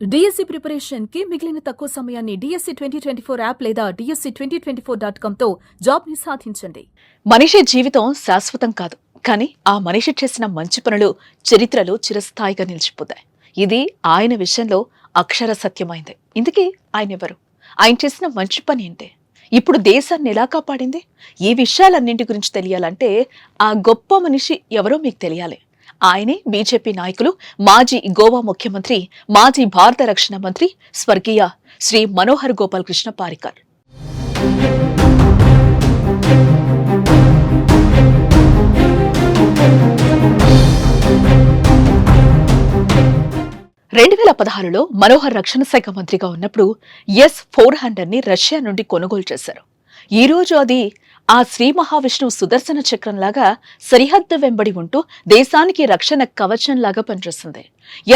DSC preparation కి మిగిలిన తక్కువ సమయాన్ని డిఎస్సి 2024 యాప్ లేదా DSC2024.com తో జాబ్ ని సాధించండి. మనిషి జీవితం శాశ్వతం కాదు, కానీ ఆ మనిషి చేసిన మంచి పనులు చరిత్రలో చిరస్థాయిగా నిలిచిపోతాయి. ఇది ఆయన విషయంలో అక్షర సత్యమైంది. ఇందుకే ఆయన ఎవరు, ఆయన చేసిన మంచి పని ఏంటి, ఇప్పుడు దేశాన్ని ఎలా కాపాడింది, ఈ విషయాలన్నింటి గురించి తెలియాలంటే ఆ గొప్ప మనిషి ఎవరో మీకు తెలియాలి. ఆయనే బీజేపీ నాయకులు, మాజీ గోవా ముఖ్యమంత్రి, మాజీ భారత రక్షణ మంత్రి స్వర్గీయ శ్రీ మనోహర్ గోపాల్ కృష్ణ పారికర్. 2016లో మనోహర్ రక్షణ శాఖ మంత్రిగా ఉన్నప్పుడు S-400 ని రష్యా నుండి కొనుగోలు చేశారు. ఈ రోజు అది ఆ శ్రీ మహావిష్ణువు సుదర్శన చక్రంలాగా సరిహద్దు వెంబడి ఉంటూ దేశానికి రక్షణ కవచంలాగా పనిచేస్తుంది.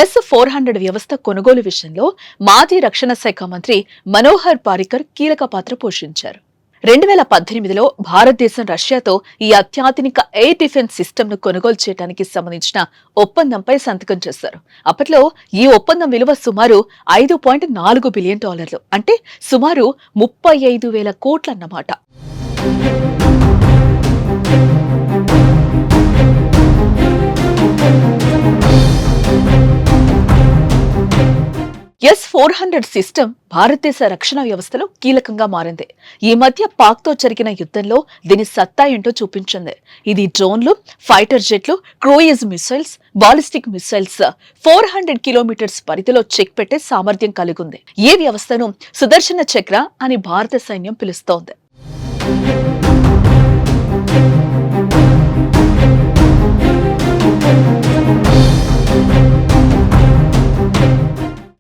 S-400 వ్యవస్థ కొనుగోలు విషయంలో మాజీ రక్షణ శాఖ మంత్రి మనోహర్ పారికర్ కీలక పాత్ర పోషించారు. 2018లో భారతదేశం రష్యాతో ఈ అత్యాధునిక ఎయిర్ డిఫెన్స్ సిస్టమ్ ను కొనుగోలు చేయడానికి సంబంధించిన ఒప్పందంపై సంతకం చేశారు. అప్పట్లో ఈ ఒప్పందం విలువ సుమారు $5.4 బిలియన్, అంటే సుమారు 35,000 కోట్లన్నమాట. S-400 సిస్టమ్ భారతదేశ రక్షణ వ్యవస్థలో కీలకంగా మారింది. ఈ మధ్య పాక్ తో జరిగిన యుద్ధంలో దీని సత్తా ఏంటో చూపించింది. ఇది డ్రోన్లు, ఫైటర్ జెట్లు, cruise missiles, ballistic missiles 400 kilometres పరిధిలో చెక్ పెట్టే సామర్థ్యం కలిగి ఉంది. ఈ వ్యవస్థను సుదర్శన చక్ర అని భారత సైన్యం పిలుస్తోంది.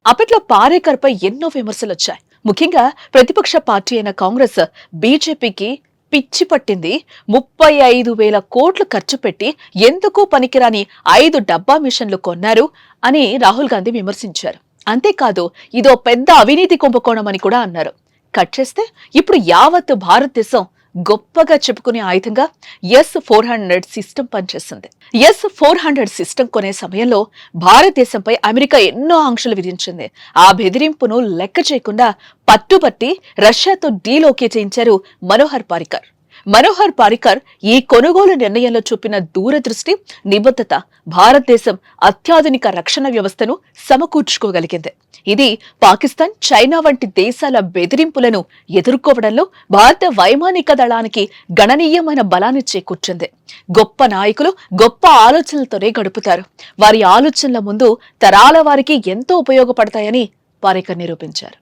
అప్పట్లో పారేకర్ పై ఎన్నో విమర్శలు వచ్చాయి. ముఖ్యంగా ప్రతిపక్ష పార్టీ అయిన కాంగ్రెస్ బీజేపీకి పిచ్చి పట్టింది, 35,000 కోట్లు ఖర్చు పెట్టి ఎందుకు పనికిరాని 5 డబ్బా మిషన్లు కొన్నారు అని రాహుల్ గాంధీ విమర్శించారు. అంతేకాదు ఇదో పెద్ద అవినీతి కుంభకోణం అని కూడా అన్నారు. కట్ చేస్తే ఇప్పుడు యావత్ భారతదేశం గొప్పగా చెప్పుకునే ఆయుధంగా S-400 సిస్టమ్ పనిచేస్తుంది. S-400 సిస్టమ్ కొనే సమయంలో భారతదేశంపై అమెరికా ఎన్నో ఆంక్షలు విధించింది. ఆ బెదిరింపును లెక్క చేయకుండా పట్టుబట్టి రష్యాతో డీల్ ఓకే చేయించారు మనోహర్ పారికర్. మనోహర్ పారికర్ ఈ కొనుగోలు నిర్ణయంలో చూపిన దూరదృష్టి, నిబద్ధత భారతదేశం అత్యాధునిక రక్షణ వ్యవస్థను సమకూర్చుకోగలిగింది. ఇది పాకిస్తాన్, చైనా వంటి దేశాల బెదిరింపులను ఎదుర్కోవడంలో భారత వైమానిక దళానికి గణనీయమైన బలాన్ని చేకూర్చింది. గొప్ప నాయకులు గొప్ప ఆలోచనలతోనే గడుపుతారు. వారి ఆలోచనల ముందు తరాల వారికి ఎంతో ఉపయోగపడతాయని పారికర్ నిరూపించారు.